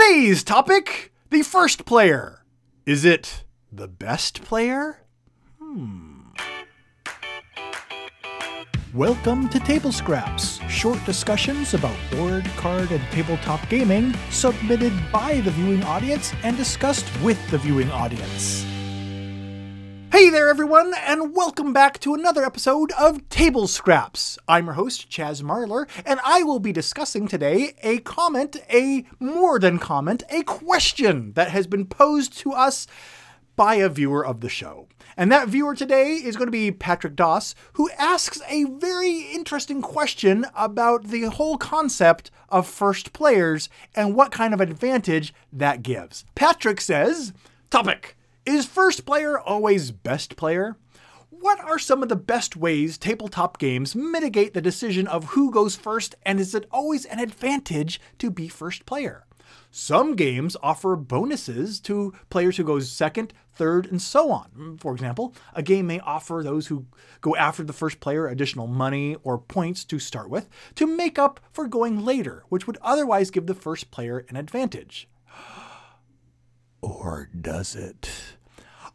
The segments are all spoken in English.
Today's topic, the first player. Is it the best player? Welcome to TABLEscraps, short discussions about board, card, and tabletop gaming, submitted by the viewing audience and discussed with the viewing audience. Hey there everyone, and welcome back to another episode of TABLEscraps. I'm your host, Chaz Marler, and I will be discussing today a question that has been posed to us by a viewer of the show. And that viewer today is going to be Patrick Doss, who asks a very interesting question about the whole concept of first players and what kind of advantage that gives. Patrick says, topic, is first player always best player? What are some of the best ways tabletop games mitigate the decision of who goes first, and is it always an advantage to be first player? Some games offer bonuses to players who go second, third, and so on. For example, a game may offer those who go after the first player additional money or points to start with to make up for going later, which would otherwise give the first player an advantage. Or does it?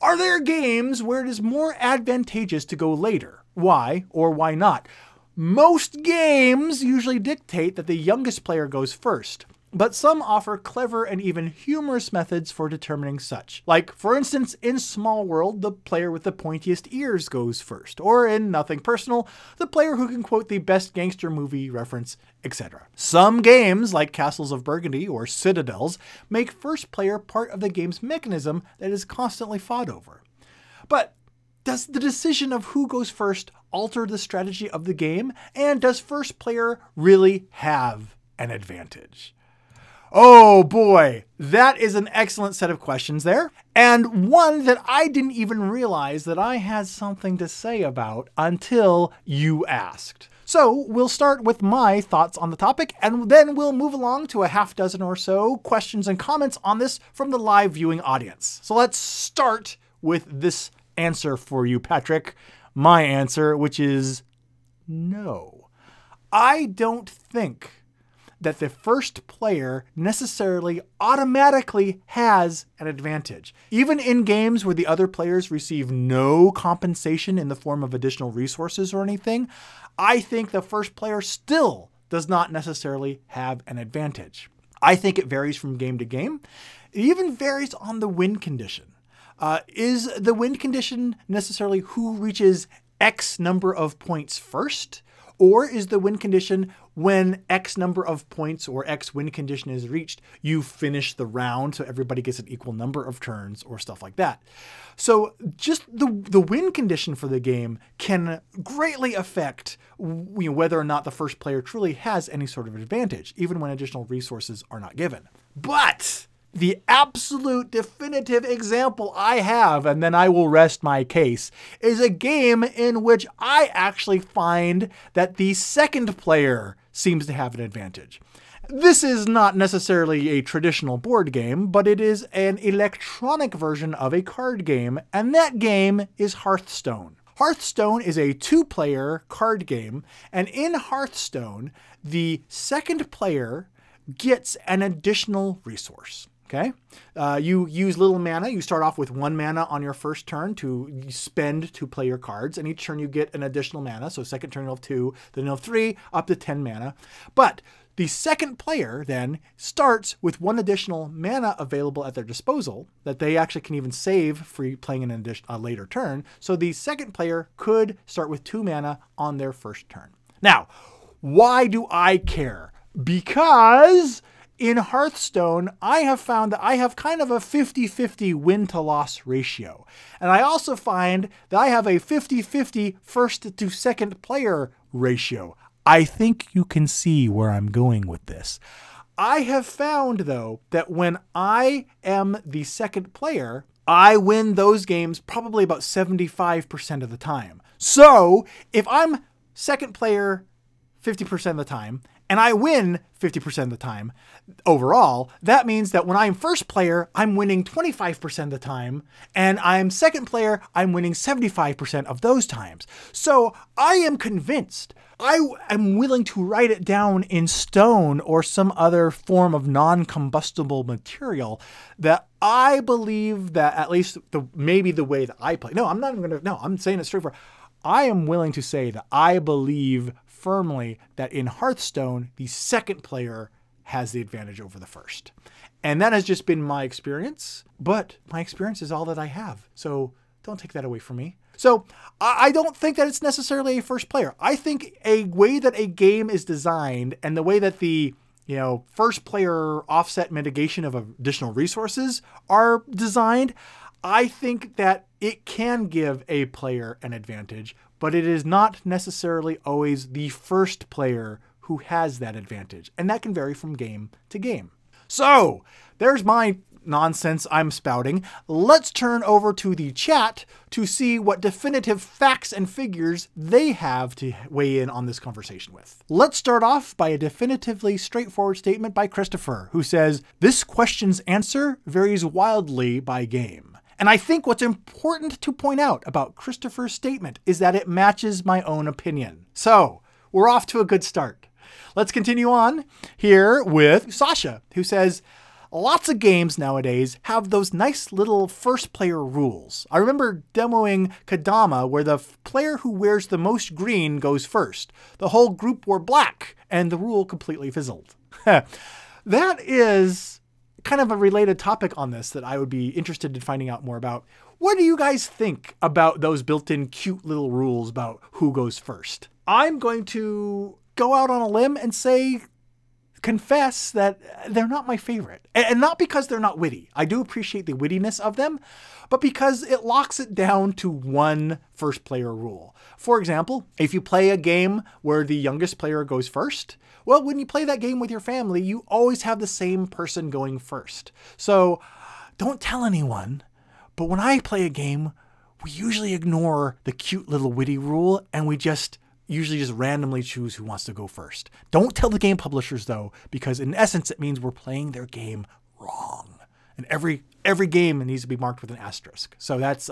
Are there games where it is more advantageous to go later? Why or why not? Most games usually dictate that the youngest player goes first, but some offer clever and even humorous methods for determining such. Like, for instance, in Small World, the player with the pointiest ears goes first, or in Nothing Personal, the player who can quote the best gangster movie reference, etc. Some games, like Castles of Burgundy or Citadels, make first player part of the game's mechanism that is constantly fought over. But does the decision of who goes first alter the strategy of the game, and does first player really have an advantage? Oh boy, that is an excellent set of questions there, and one that I didn't even realize that I had something to say about until you asked. So we'll start with my thoughts on the topic, and then we'll move along to a half dozen or so questions and comments on this from the live viewing audience. So let's start with this answer for you, Patrick. My answer, which is no. I don't think that the first player necessarily automatically has an advantage. Even in games where the other players receive no compensation in the form of additional resources or anything, I think the first player still does not necessarily have an advantage. I think it varies from game to game. It even varies on the win condition. Is the win condition necessarily who reaches X number of points first? Or is the win condition when X number of points or X win condition is reached, you finish the round so everybody gets an equal number of turns or stuff like that? So just the win condition for the game can greatly affect whether or not the first player truly has any sort of advantage, even when additional resources are not given. But the absolute definitive example I have, and then I will rest my case, is a game in which I actually find that the second player seems to have an advantage. This is not necessarily a traditional board game, but it is an electronic version of a card game, and that game is Hearthstone. Hearthstone is a two-player card game, and in Hearthstone, the second player gets an additional resource. Okay, you use little mana. You start off with 1 mana on your first turn to spend to play your cards, and each turn you get an additional mana. So second turn you'll have 2, then you'll have 3, up to 10 mana. But the second player then starts with 1 additional mana available at their disposal that they actually can even save for playing in a later turn. So the second player could start with 2 mana on their first turn. Now, why do I care? Because in Hearthstone, I have found that I have kind of a 50-50 win to loss ratio. And I also find that I have a 50-50 first to second player ratio. I think you can see where I'm going with this. I have found, though, that when I am the second player, I win those games probably about 75% of the time. So if I'm second player 50% of the time, and I win 50% of the time overall, that means that when I'm first player, I'm winning 25% of the time, and I'm second player, I'm winning 75% of those times. So I am convinced, I am willing to write it down in stone or some other form of non-combustible material, that I believe that at least maybe the way that I play. No, I'm not even going to, no, I'm saying it straightforward. I am willing to say that I believe firmly that in Hearthstone, the second player has the advantage over the first. And that has just been my experience, but my experience is all that I have. So don't take that away from me. So I don't think that it's necessarily a first player. I think a way that a game is designed and the way that the first player offset mitigation of additional resources are designed, I think that it can give a player an advantage, but it is not necessarily always the first player who has that advantage. And that can vary from game to game. So there's my nonsense I'm spouting. Let's turn over to the chat to see what definitive facts and figures they have to weigh in on this conversation with. Let's start off by a definitively straightforward statement by Christopher, who says, "This question's answer varies wildly by game." And I think what's important to point out about Christopher's statement is that it matches my own opinion. So we're off to a good start. Let's continue on here with Sasha, who says, "Lots of games nowadays have those nice little first player rules. I remember demoing Kadama where the player who wears the most green goes first. The whole group wore black and the rule completely fizzled." That is kind of a related topic on this that I would be interested in finding out more about. What do you guys think about those built-in cute little rules about who goes first? I'm going to go out on a limb and confess that they're not my favorite. And not because they're not witty. I do appreciate the wittiness of them, but because it locks it down to one first player rule. For example, if you play a game where the youngest player goes first, well, when you play that game with your family, you always have the same person going first. So don't tell anyone, but when I play a game, we usually ignore the cute little witty rule and we usually just randomly choose who wants to go first. Don't tell the game publishers though, because in essence, it means we're playing their game wrong. And every game needs to be marked with an asterisk. So that's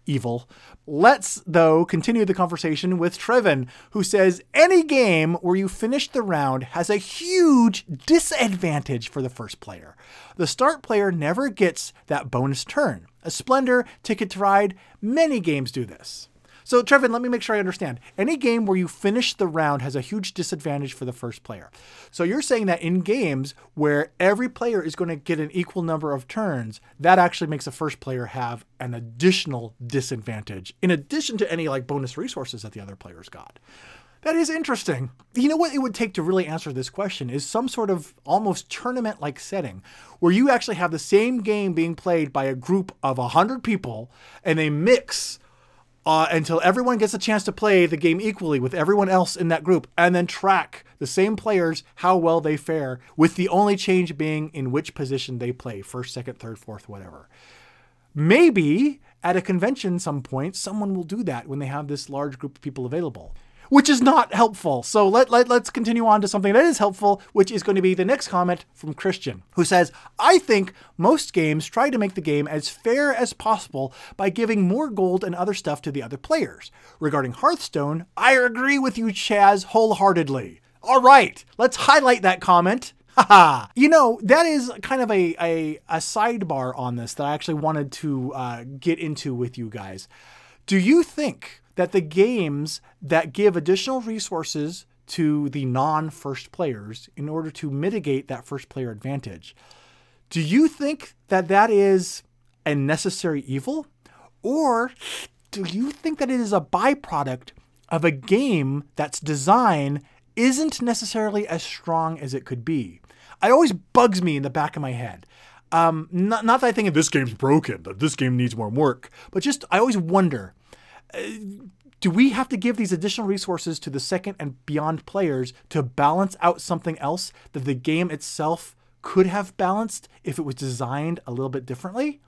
evil. Let's though continue the conversation with Trevin, who says, "Any game where you finish the round has a huge disadvantage for the first player. The start player never gets that bonus turn. A Splendor, Ticket to Ride, many games do this." So Trevin, let me make sure I understand. Any game where you finish the round has a huge disadvantage for the first player. So you're saying that in games where every player is going to get an equal number of turns, that actually makes the first player have an additional disadvantage in addition to any bonus resources that the other players got. That is interesting. You know what it would take to really answer this question is some sort of almost tournament-like setting where you actually have the same game being played by a group of 100 people and they mix until everyone gets a chance to play the game equally with everyone else in that group, and then track the same players, how well they fare, with the only change being in which position they play, first, second, third, fourth, whatever. Maybe at a convention some point, someone will do that when they have this large group of people available, which is not helpful. So let's continue on to something that is helpful, which is going to be the next comment from Christian, who says, "I think most games try to make the game as fair as possible by giving more gold and other stuff to the other players. Regarding Hearthstone, I agree with you, Chaz, wholeheartedly." All right, let's highlight that comment. Haha. That is kind of a sidebar on this that I actually wanted to get into with you guys. Do you think that the games that give additional resources to the non-first players in order to mitigate that first player advantage, do you think that that is a necessary evil? Or do you think that it is a byproduct of a game that's design isn't necessarily as strong as it could be? It always bugs me in the back of my head. Not that I think this game's broken, that this game needs more work, but just I always wonder, do we have to give these additional resources to the second and beyond players to balance out something else that the game itself could have balanced if it was designed a little bit differently?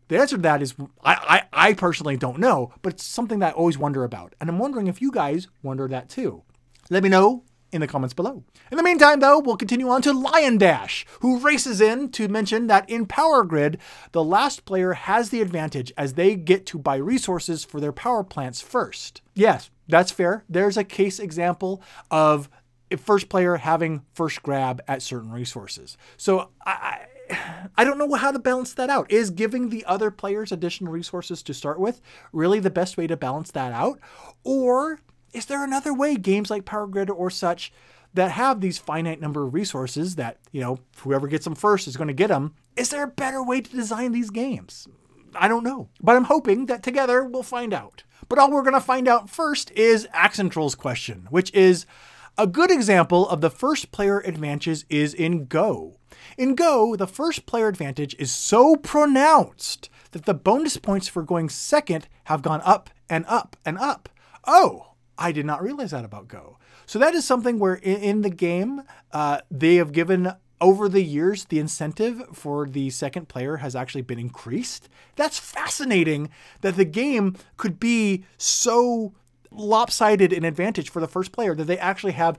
The answer to that is I personally don't know, but it's something that I always wonder about. And I'm wondering if you guys wonder that too. Let me know in the comments below. In the meantime, though, we'll continue on to Lion Dash, who races in to mention that in Power Grid, the last player has the advantage as they get to buy resources for their power plants first. Yes, that's fair. There's a case example of a first player having first grab at certain resources. So I don't know how to balance that out. Is giving the other players additional resources to start with really the best way to balance that out? Or is there another way, games like Power Grid or such that have these finite number of resources that, you know, whoever gets them first is going to get them? Is there a better way to design these games? I don't know, but I'm hoping that together we'll find out. But all we're going to find out first is Axentroll's question, which is a good example of the first player advantages is in Go. In Go, the first player advantage is so pronounced that the bonus points for going second have gone up and up and up. Oh, I did not realize that about Go. So that is something where in the game, they have given over the years, the incentive for the second player has actually been increased. That's fascinating that the game could be so lopsided in advantage for the first player that they actually have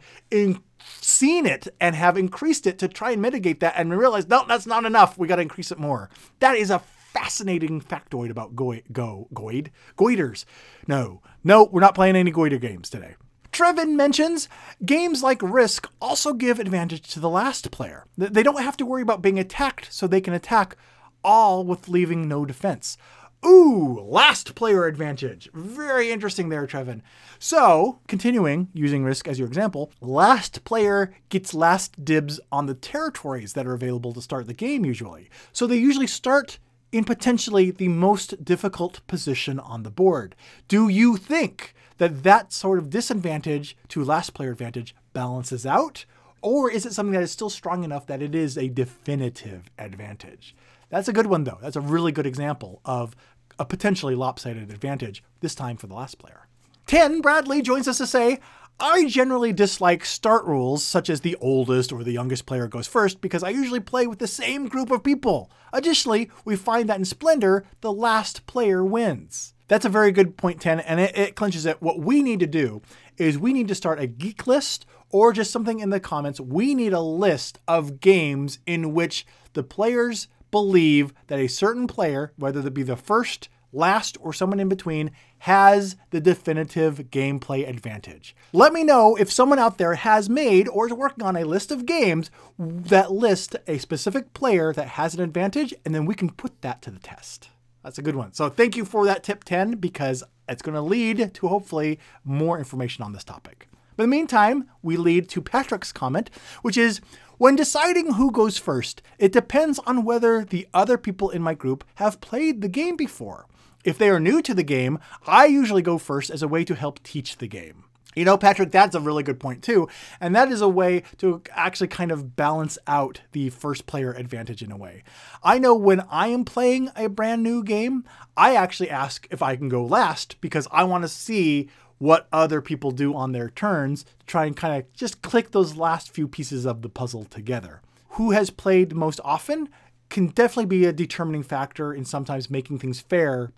seen it and have increased it to try and mitigate that and realize, no, that's not enough. We got to increase it more. That is a fascinating factoid about Goiters. No, we're not playing any Goiter games today. Trevin mentions games like Risk also give advantage to the last player. They don't have to worry about being attacked, so they can attack all with leaving no defense. Ooh, last player advantage. Very interesting there, Trevin. So, continuing, using Risk as your example, last player gets last dibs on the territories that are available to start the game usually. So they usually start in potentially the most difficult position on the board. Do you think that that sort of disadvantage to last player advantage balances out? Or is it something that is still strong enough that it is a definitive advantage? That's a good one, though. That's a really good example of a potentially lopsided advantage, this time for the last player. 10, Bradley joins us to say, I generally dislike start rules such as the oldest or the youngest player goes first because I usually play with the same group of people. Additionally, we find that in Splendor, the last player wins. That's a very good point, 10, and it clinches it. What we need to do is we need to start a geek list or just something in the comments. We need a list of games in which the players believe that a certain player, whether it be the first, last, or someone in between, has the definitive gameplay advantage. Let me know if someone out there has made or is working on a list of games that list a specific player that has an advantage, and then we can put that to the test. That's a good one. So thank you for that tip 10, because it's going to lead to hopefully more information on this topic. But in the meantime, we lead to Patrick's comment, which is, when deciding who goes first, it depends on whether the other people in my group have played the game before. If they are new to the game, I usually go first as a way to help teach the game. You know, Patrick, that's a really good point too. And that is a way to actually kind of balance out the first player advantage in a way. I know when I am playing a brand new game, I actually ask if I can go last because I want to see what other people do on their turns to try and kind of just click those last few pieces of the puzzle together. Who has played most often can definitely be a determining factor in sometimes making things fair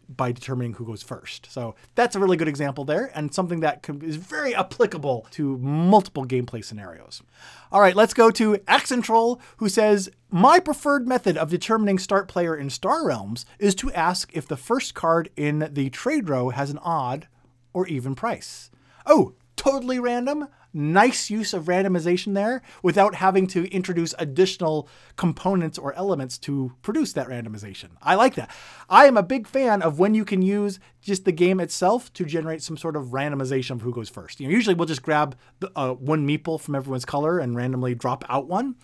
by determining who goes first. So that's a really good example there, and something that is very applicable to multiple gameplay scenarios. All right, let's go to Axentroll, who says, my preferred method of determining start player in Star Realms is to ask if the first card in the trade row has an odd or even price. Oh, totally random. Nice use of randomization there without having to introduce additional components or elements to produce that randomization. I like that. I am a big fan of when you can use just the game itself to generate some sort of randomization of who goes first. You know, usually we'll just grab one meeple from everyone's color and randomly drop out one.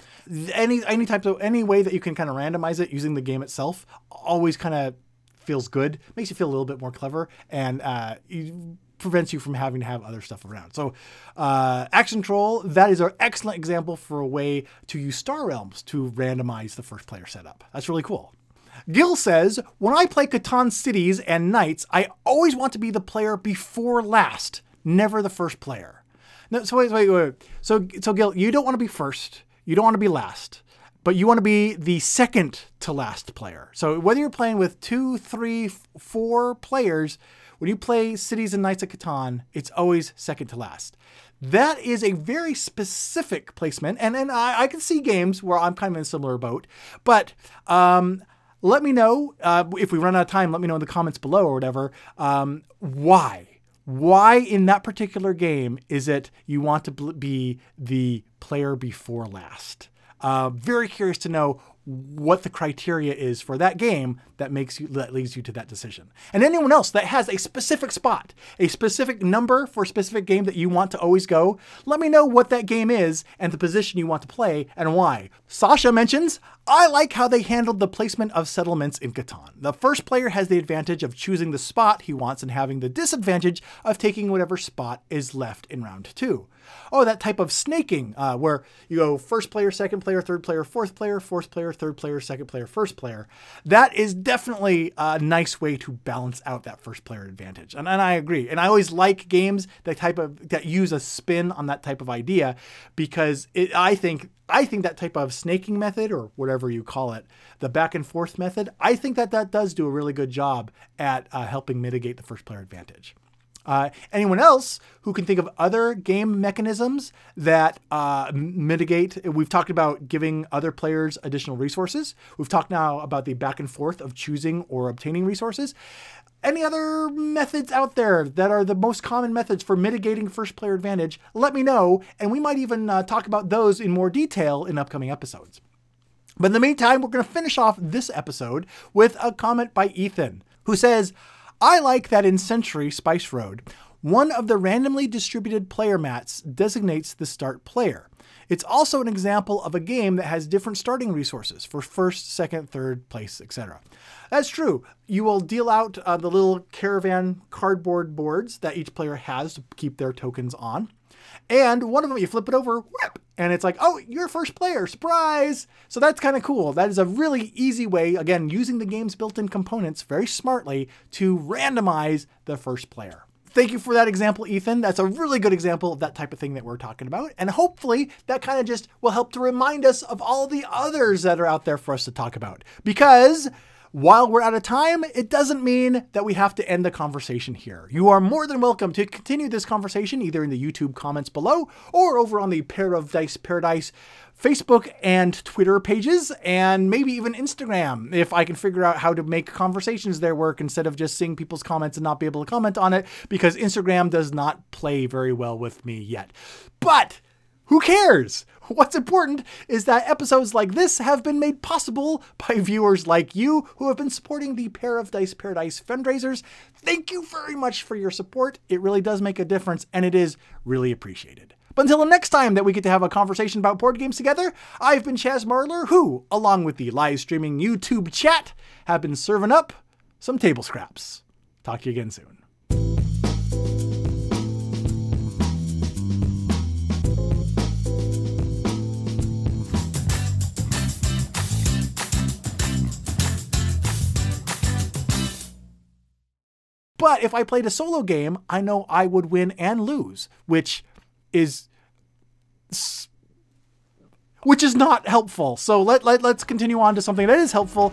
Any way that you can kind of randomize it using the game itself always kind of feels good, makes you feel a little bit more clever, and prevents you from having to have other stuff around. So Axentroll, that is an excellent example for a way to use Star Realms to randomize the first player setup. That's really cool. Gil says, when I play Catan Cities and Knights, I always want to be the player before last, never the first player. No, so wait. So Gil, you don't want to be first, you don't want to be last, but you want to be the second to last player. So whether you're playing with 2, 3, 4 players, when you play Cities and Knights of Catan, it's always second to last. That is a very specific placement, and I can see games where I'm kind of in a similar boat, but let me know, if we run out of time, let me know in the comments below or whatever, why? Why in that particular game is it you want to be the player before last? Very curious to know what the criteria is for that game that leads you to that decision. And anyone else that has a specific spot, a specific number for a specific game that you want to always go, let me know what that game is and the position you want to play and why. Sasha mentions, I like how they handled the placement of settlements in Catan. The first player has the advantage of choosing the spot he wants and having the disadvantage of taking whatever spot is left in round 2. Oh, that type of snaking, where you go first player, second player, third player, fourth player, third player, second player, first player. That is definitely a nice way to balance out that first player advantage. And I agree. And I always like games that use a spin on that type of idea, because I think that type of snaking method, or whatever you call it, the back and forth method, I think that does do a really good job at helping mitigate the first player advantage. Anyone else who can think of other game mechanisms that mitigate? We've talked about giving other players additional resources. We've talked now about the back and forth of choosing or obtaining resources. Any other methods out there that are the most common methods for mitigating first player advantage? Let me know, and we might even talk about those in more detail in upcoming episodes. But in the meantime, we're going to finish off this episode with a comment by Ethan, who says, I like that in Century Spice Road, one of the randomly distributed player mats designates the start player. It's also an example of a game that has different starting resources for first, second, third place, etc. That's true. You will deal out the little caravan cardboard boards that each player has to keep their tokens on. And one of them, you flip it over, whoop, and it's like, oh, you're first player, surprise! So that's kind of cool. That is a really easy way, again, using the game's built-in components very smartly to randomize the first player. Thank you for that example, Ethan. That's a really good example of that type of thing that we're talking about. And hopefully that kind of just will help to remind us of all the others that are out there for us to talk about. Because while we're out of time, it doesn't mean that we have to end the conversation here. You are more than welcome to continue this conversation either in the YouTube comments below or over on the Pair of Dice Paradise Facebook and Twitter pages, and maybe even Instagram, if I can figure out how to make conversations there work instead of just seeing people's comments and not be able to comment on it, because Instagram does not play very well with me yet. But who cares? What's important is that episodes like this have been made possible by viewers like you who have been supporting the Pair of Dice Paradise fundraisers. Thank you very much for your support. It really does make a difference, and it is really appreciated. But until the next time that we get to have a conversation about board games together, I've been Chaz Marler, who, along with the live streaming YouTube chat, have been serving up some table scraps. Talk to you again soon. But if I played a solo game, I know I would win and lose, which is not helpful. So let's continue on to something that is helpful,